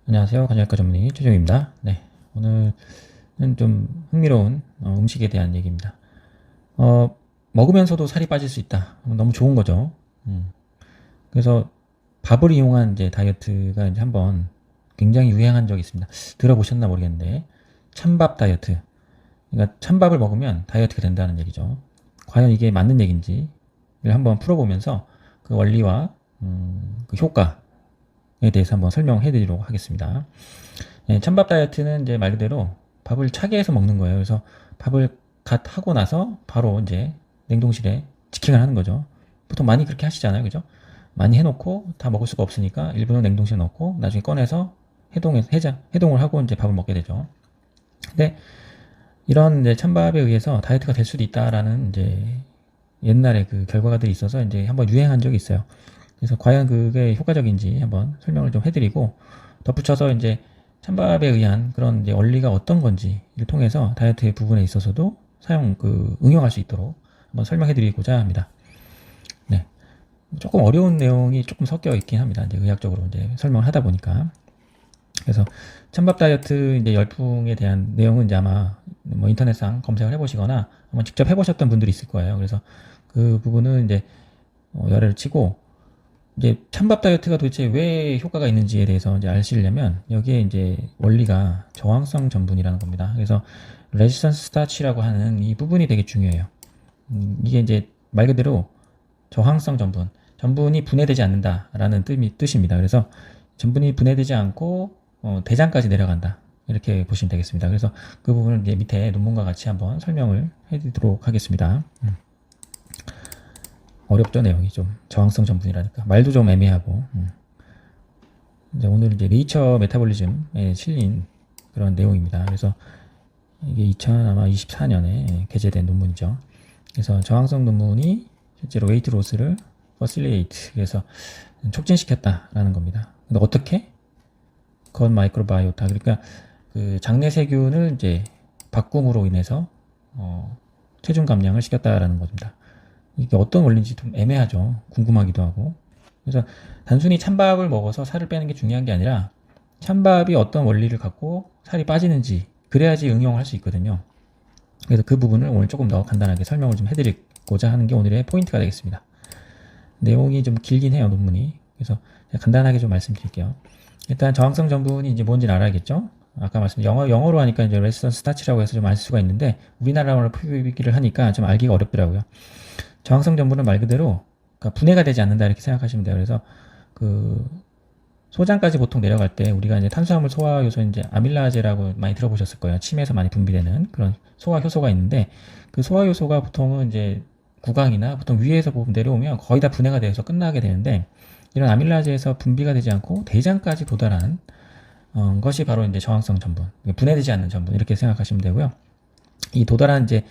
안녕하세요. 간략과 전문의 최종입니다. 네, 오늘은 좀 흥미로운 음식에 대한 얘기입니다. 어, 먹으면서도 살이 빠질 수 있다. 너무 좋은 거죠. 그래서 밥을 이용한 이제 다이어트가 이제 한번 굉장히 유행한 적이 있습니다. 들어보셨나 모르겠는데 찬밥 다이어트. 그러니까 찬밥을 먹으면 다이어트가 된다는 얘기죠. 과연 이게 맞는 얘기인지를 한번 풀어보면서 그 원리와 그 효과에 대해서 한번 설명해 드리도록 하겠습니다. 네, 찬밥 다이어트는 이제 말 그대로 밥을 차게 해서 먹는 거예요. 그래서 밥을 갓 하고 나서 바로 이제 냉동실에 직행을 하는 거죠. 보통 많이 그렇게 하시잖아요. 그죠? 많이 해놓고 다 먹을 수가 없으니까 일부는 냉동실에 넣고 나중에 꺼내서 해동을 하고 이제 밥을 먹게 되죠. 근데 이런 이제 찬밥에 의해서 다이어트가 될 수도 있다라는 이제 옛날에 그 결과들이 있어서 이제 한번 유행한 적이 있어요. 그래서 과연 그게 효과적인지 한번 설명을 좀 해드리고 덧붙여서 이제 찬밥에 의한 그런 이제 원리가 어떤 건지를 통해서 다이어트의 부분에 있어서도 응용할 수 있도록 한번 설명해드리고자 합니다. 네. 조금 어려운 내용이 조금 섞여 있긴 합니다. 이제 의학적으로 이제 설명을 하다 보니까. 그래서 찬밥 다이어트 이제 열풍에 대한 내용은 이제 아마 뭐 인터넷상 검색을 해보시거나 한번 직접 해보셨던 분들이 있을 거예요. 그래서 그 부분은 이제 열애를 치고 이제 찬밥 다이어트가 도대체 왜 효과가 있는지에 대해서 이제 아시려면 여기에 이제 원리가 저항성 전분이라는 겁니다. 그래서 레지스턴스 스타치라고 하는 이 부분이 되게 중요해요. 이게 이제 말 그대로 저항성 전분, 전분이 분해되지 않는다라는 뜻입니다. 그래서 전분이 분해되지 않고 대장까지 내려간다. 이렇게 보시면 되겠습니다. 그래서 그 부분을 이제 밑에 논문과 같이 한번 설명을 해드리도록 하겠습니다. 어렵죠, 내용이 좀. 저항성 전분이라니까. 말도 좀 애매하고. 이제 오늘 이제 네이처 메타볼리즘에 실린 그런 내용입니다. 그래서 이게 2024년에 게재된 논문이죠. 그래서 저항성 논문이 실제로 웨이트 로스를 퍼실리에이트, 그래서 촉진시켰다라는 겁니다. 근데 어떻게? 건 마이크로바이오타. 그러니까 그 장내 세균을 이제 바꿈으로 인해서 체중 감량을 시켰다라는 겁니다. 이게 어떤 원리인지 좀 애매하죠. 궁금하기도 하고. 그래서 단순히 찬밥을 먹어서 살을 빼는 게 중요한 게 아니라 찬밥이 어떤 원리를 갖고 살이 빠지는지 그래야지 응용할 수 있거든요. 그래서 그 부분을 오늘 조금 더 간단하게 설명을 좀 해드리고자 하는 게 오늘의 포인트가 되겠습니다. 내용이 좀 길긴 해요, 논문이. 그래서 간단하게 좀 말씀드릴게요. 일단 저항성 전분이 이제 뭔지는 알아야겠죠? 아까 영어로 하니까 이제 레지스턴스 스타치라고 해서 좀 알 수가 있는데 우리나라어로 표기를 하니까 좀 알기가 어렵더라고요. 저항성 전분은 말 그대로 그러니까 분해가 되지 않는다 이렇게 생각하시면 돼요. 그래서 그 소장까지 보통 내려갈 때 우리가 이제 탄수화물 소화 요소 이제 아밀라제라고 많이 들어보셨을 거예요. 침에서 많이 분비되는 그런 소화 효소가 있는데 그 소화 요소가 보통은 이제 구강이나 보통 위에서 보면 내려오면 거의 다 분해가 돼서 끝나게 되는데 이런 아밀라제에서 분비가 되지 않고 대장까지 도달한 것이 바로 이제 저항성 전분, 분해되지 않는 전분 이렇게 생각하시면 되고요. 이 도달한 이제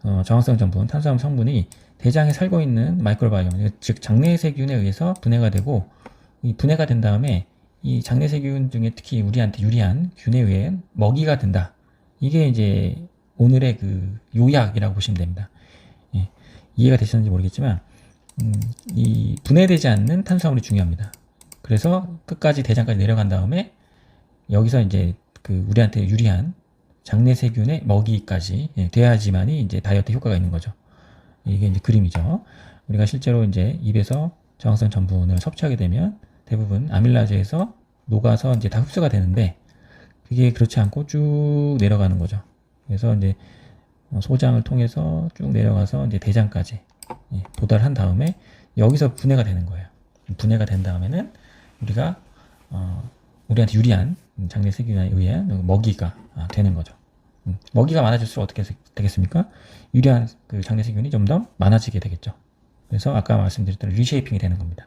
저항성 전분, 탄수화물 성분이 대장에 살고 있는 마이크로바이옴, 즉 장내 세균에 의해서 분해가 되고 이 분해가 된 다음에 이 장내 세균 중에 특히 우리한테 유리한 균에 의해 먹이가 된다. 이게 이제 오늘의 그 요약이라고 보시면 됩니다. 예, 이해가 되셨는지 모르겠지만 이 분해되지 않는 탄수화물이 중요합니다. 그래서 끝까지 대장까지 내려간 다음에 여기서 이제 그 우리한테 유리한 장내 세균의 먹이까지 돼야지만이 이제 다이어트 효과가 있는 거죠. 이게 이제 그림이죠. 우리가 실제로 이제 입에서 저항성 전분을 섭취하게 되면 대부분 아밀라제에서 녹아서 이제 다 흡수가 되는데 그게 그렇지 않고 쭉 내려가는 거죠. 그래서 이제 소장을 통해서 쭉 내려가서 이제 대장까지 도달한 다음에 여기서 분해가 되는 거예요. 분해가 된 다음에는 우리가 우리한테 유리한 장내 세균에 의한 먹이가 되는 거죠. 먹이가 많아질수록 어떻게 되겠습니까? 유리한 그 장내 세균이 좀 더 많아지게 되겠죠. 그래서 아까 말씀드렸던 리쉐이핑이 되는 겁니다.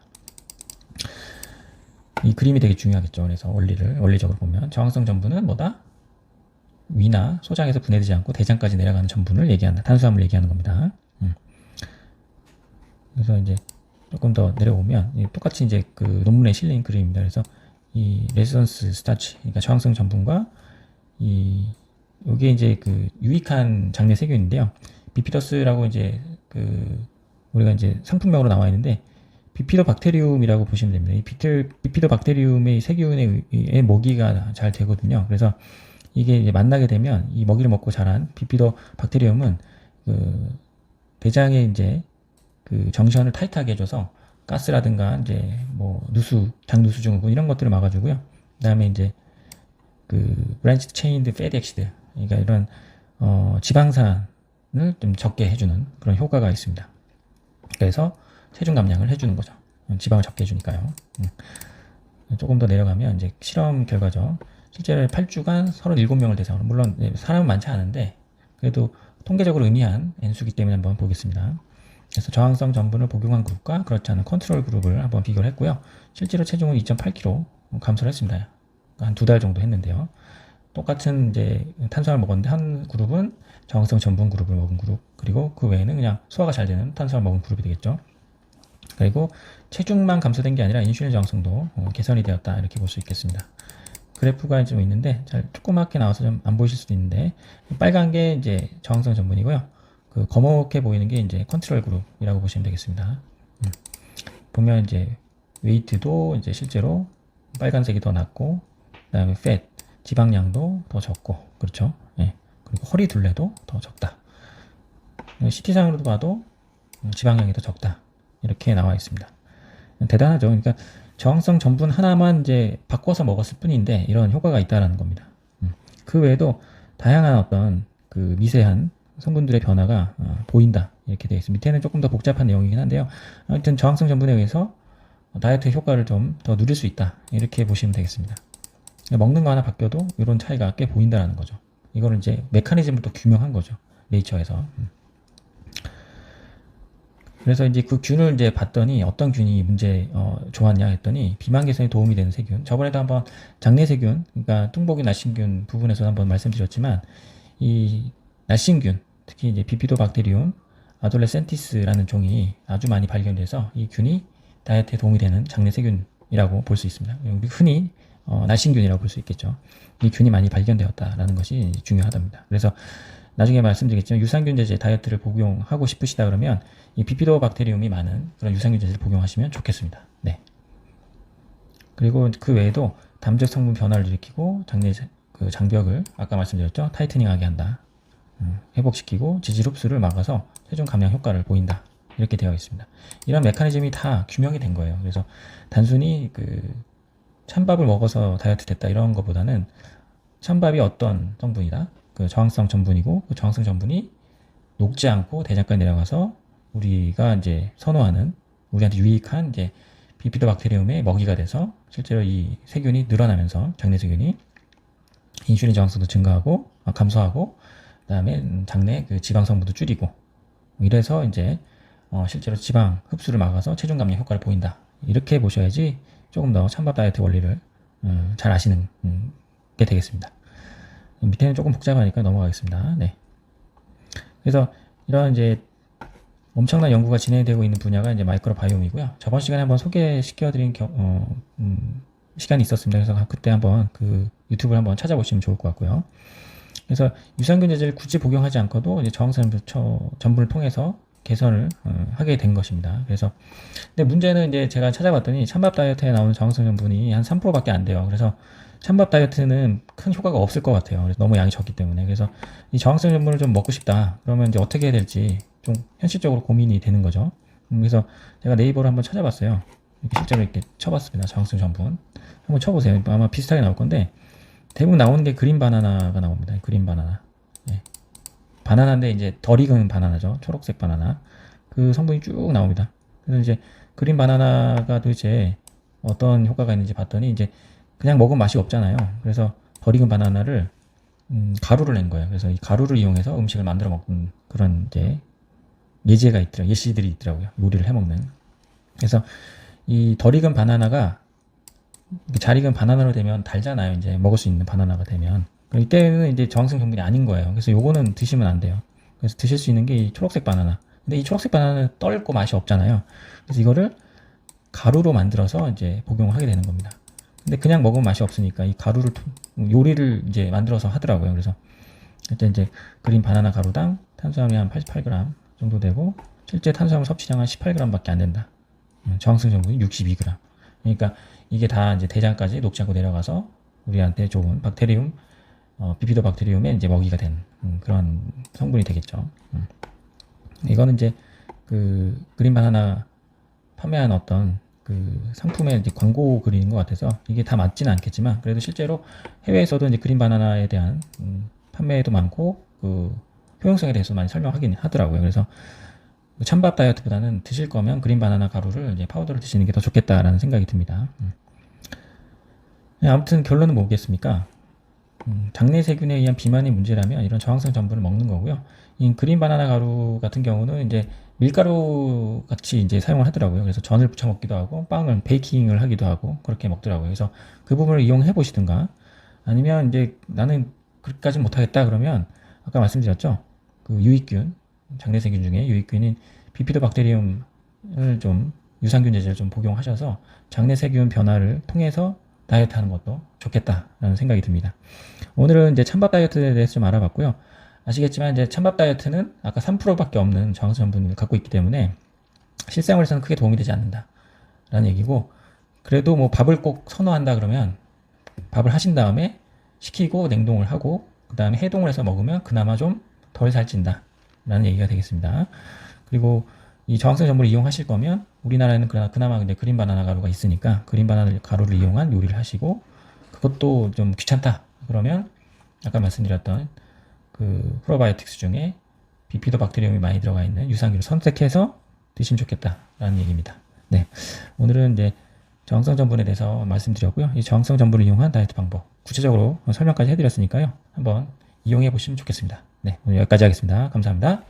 이 그림이 되게 중요하겠죠. 그래서 원리적으로 보면 저항성 전분은 뭐다? 위나 소장에서 분해되지 않고 대장까지 내려가는 전분을 얘기한다. 탄수화물을 얘기하는 겁니다. 그래서 이제 조금 더 내려오면 똑같이 이제 그 논문에 실린 그림입니다. 그래서 이 레지던스 스타치, 그러니까 저항성 전분과 이게 이제 그 유익한 장내 세균인데요. 비피더스라고 이제 그 우리가 이제 상품명으로 나와 있는데 비피도박테리움이라고 보시면 됩니다. 이 비피도박테리움의 세균의 먹이가 잘 되거든요. 그래서 이게 이제 만나게 되면 이 먹이를 먹고 자란 비피도박테리움은 그 대장의 이제 그 정션을 타이트하게 해줘서 가스라든가 이제 뭐 장누수 증후군 이런 것들을 막아주고요. 그다음에 이제 그 브랜치 체인드 패티 엑시드, 그러니까 이런 지방산을 좀 적게 해주는 그런 효과가 있습니다. 그래서 체중 감량을 해주는 거죠. 지방을 적게 해주니까요. 조금 더 내려가면 이제 실험 결과죠. 실제로 8주간 37명을 대상으로, 물론 사람은 많지 않은데 그래도 통계적으로 의미한 N수기 때문에 한번 보겠습니다. 그래서 저항성 전분을 복용한 그룹과 그렇지 않은 컨트롤 그룹을 한번 비교를 했고요. 실제로 체중은 2.8kg 감소를 했습니다. 한 2달 정도 했는데요. 똑같은 이제 탄수화물 먹었는데 한 그룹은 저항성 전분 그룹을 먹은 그룹, 그리고 그 외에는 그냥 소화가 잘 되는 탄수화물 먹은 그룹이 되겠죠. 그리고 체중만 감소된 게 아니라 인슐린 저항성도 개선이 되었다, 이렇게 볼 수 있겠습니다. 그래프가 좀 있는데 잘 조그맣게 나와서 좀 안 보이실 수도 있는데, 빨간 게 이제 저항성 전분이고요. 그 거먹게 보이는 게 이제 컨트롤 그룹이라고 보시면 되겠습니다. 보면 이제 웨이트도 이제 실제로 빨간색이 더 낮고, 그다음에 팻 지방량도 더 적고, 그렇죠? 예. 그리고 허리 둘레도 더 적다. CT상으로도 봐도 지방량이 더 적다, 이렇게 나와 있습니다. 대단하죠. 그러니까 저항성 전분 하나만 이제 바꿔서 먹었을 뿐인데 이런 효과가 있다라는 겁니다. 그 외에도 다양한 어떤 그 미세한 성분들의 변화가 보인다, 이렇게 되어 있습니다. 밑에는 조금 더 복잡한 내용이긴 한데요. 아무튼 저항성 전분에 의해서 다이어트 효과를 좀 더 누릴 수 있다, 이렇게 보시면 되겠습니다. 먹는 거 하나 바뀌어도 이런 차이가 꽤 보인다는 거죠. 이거는 이제 메커니즘을 또 규명한 거죠, 네이처에서. 그래서 이제 그 균을 이제 봤더니 어떤 균이 좋았냐 했더니 비만 개선에 도움이 되는 세균. 저번에도 한번 장내 세균, 그러니까 뚱보균, 날씬균 부분에서 한번 말씀드렸지만, 이 날씬균, 특히 이제 비피도박테리움 아돌레센티스라는 종이 아주 많이 발견돼서 이 균이 다이어트에 도움이 되는 장내 세균이라고 볼 수 있습니다. 흔히 날씬균이라고 볼 수 있겠죠. 이 균이 많이 발견되었다라는 것이 중요하답니다. 그래서 나중에 말씀드리겠지만 유산균제제 다이어트를 복용하고 싶으시다 그러면 이 비피도박테리움이 많은 그런 유산균제제를 복용하시면 좋겠습니다. 네. 그리고 그 외에도 담즙 성분 변화를 일으키고 장내 그 장벽을 아까 말씀드렸죠, 타이트닝하게 한다. 회복시키고 지질 흡수를 막아서 체중 감량 효과를 보인다, 이렇게 되어 있습니다. 이런 메커니즘이 다 규명이 된 거예요. 그래서 단순히 그 찬밥을 먹어서 다이어트 됐다 이런 것보다는 찬밥이 어떤 성분이다, 그 저항성 전분이고 그 저항성 전분이 녹지 않고 대장까지 내려가서 우리가 이제 선호하는, 우리한테 유익한 이제 비피도박테리움의 먹이가 돼서 실제로 이 세균이 늘어나면서 장내 세균이 인슐린 저항성도 증가하고 감소하고, 그다음에 장내 그 지방 성분도 줄이고, 이래서 이제 실제로 지방 흡수를 막아서 체중 감량 효과를 보인다, 이렇게 보셔야지 조금 더 찬밥 다이어트 원리를 잘 아시는 게 되겠습니다. 밑에는 조금 복잡하니까 넘어가겠습니다. 네. 그래서 이런 이제 엄청난 연구가 진행되고 있는 분야가 이제 마이크로바이옴이고요. 저번 시간에 한번 소개시켜드린 시간이 있었습니다. 그래서 그때 한번 그 유튜브를 한번 찾아보시면 좋을 것 같고요. 그래서 유산균제제를 굳이 복용하지 않고도 이제 저항성 전분을 통해서 개선을 하게 된 것입니다. 그래서 근데 문제는 이제 제가 찾아봤더니 찬밥 다이어트에 나오는 저항성 전분이 한 3%밖에 안 돼요. 그래서 찬밥 다이어트는 큰 효과가 없을 것 같아요. 그래서 너무 양이 적기 때문에. 그래서 이 저항성 전분을 좀 먹고 싶다, 그러면 이제 어떻게 해야 될지 좀 현실적으로 고민이 되는 거죠. 그래서 제가 네이버를 한번 찾아봤어요. 실제로 이렇게 쳐봤습니다. 저항성 전분 한번 쳐보세요. 아마 비슷하게 나올 건데 대부분 나오는 게 그린 바나나가 나옵니다. 그린 바나나. 네. 바나나인데 이제 덜 익은 바나나죠. 초록색 바나나. 그 성분이 쭉 나옵니다. 그래서 이제 그린 바나나가 도대체 어떤 효과가 있는지 봤더니 이제 그냥 먹으면 맛이 없잖아요. 그래서 덜 익은 바나나를 가루를 낸 거예요. 그래서 이 가루를 이용해서 음식을 만들어 먹는 그런 이제 예시들이 있더라고요. 요리를 해 먹는. 그래서 이 덜 익은 바나나가 잘 익은 바나나로 되면 달잖아요. 이제 먹을 수 있는 바나나가 되면. 이때는 이제 저항성 성분이 아닌 거예요. 그래서 요거는 드시면 안 돼요. 그래서 드실 수 있는 게 이 초록색 바나나. 근데 이 초록색 바나나는 떫고 맛이 없잖아요. 그래서 이거를 가루로 만들어서 이제 복용을 하게 되는 겁니다. 근데 그냥 먹으면 맛이 없으니까 이 가루를 요리를 이제 만들어서 하더라고요. 그래서 일단 이제 그린 바나나 가루당 탄수화물이 한 88g 정도 되고 실제 탄수화물 섭취량 한 18g밖에 안 된다. 저항성 전분이 62g. 그러니까 이게 다 이제 대장까지 녹지 않고 내려가서 우리한테 좋은 박테리움, 비피도박테리움의 이제 먹이가 된 그런 성분이 되겠죠. 이거는 이제 그 그린 바나나 판매한 어떤 그 상품의 이제 광고 글인 것 같아서 이게 다 맞지는 않겠지만 그래도 실제로 해외에서도 이제 그린 바나나에 대한 판매도 많고 그 효용성에 대해서 많이 설명하긴 하더라고요. 그래서 찬밥 다이어트보다는 드실 거면 그린 바나나 가루를 이제 파우더로 드시는 게 더 좋겠다라는 생각이 듭니다. 아무튼 결론은 뭐겠습니까? 장내 세균에 의한 비만이 문제라면 이런 저항성 전분을 먹는 거고요. 이 그린 바나나 가루 같은 경우는 이제 밀가루 같이 이제 사용을 하더라고요. 그래서 전을 부쳐 먹기도 하고 빵을 베이킹을 하기도 하고 그렇게 먹더라고요. 그래서 그 부분을 이용해 보시든가 아니면 이제 나는 그렇게까지 못하겠다 그러면 아까 말씀드렸죠. 그 유익균, 장내 세균 중에 유익균인 비피도박테리움을 좀 유산균 제제를 좀 복용하셔서 장내 세균 변화를 통해서 다이어트 하는 것도 좋겠다라는 생각이 듭니다. 오늘은 이제 찬밥 다이어트에 대해서 좀 알아봤고요. 아시겠지만 이제 찬밥 다이어트는 아까 3%밖에 없는 저항성 전분을 갖고 있기 때문에 실생활에서는 크게 도움이 되지 않는다라는 얘기고 그래도 뭐 밥을 꼭 선호한다 그러면 밥을 하신 다음에 식히고 냉동을 하고 그 다음에 해동을 해서 먹으면 그나마 좀 덜 살찐다 라는 얘기가 되겠습니다. 그리고 이 저항성 전분을 이용하실 거면 우리나라에는 그나마 이제 그린 바나나 가루가 있으니까 그린 바나나 가루를 이용한 요리를 하시고 그것도 좀 귀찮다 그러면 아까 말씀드렸던 그 프로바이오틱스 중에 비피도박테리움이 많이 들어가 있는 유산균을 선택해서 드시면 좋겠다라는 얘기입니다. 네, 오늘은 이제 저항성 전분에 대해서 말씀드렸고요. 이 저항성 전분을 이용한 다이어트 방법 구체적으로 설명까지 해드렸으니까요. 한번 이용해 보시면 좋겠습니다. 네, 오늘 여기까지 하겠습니다. 감사합니다.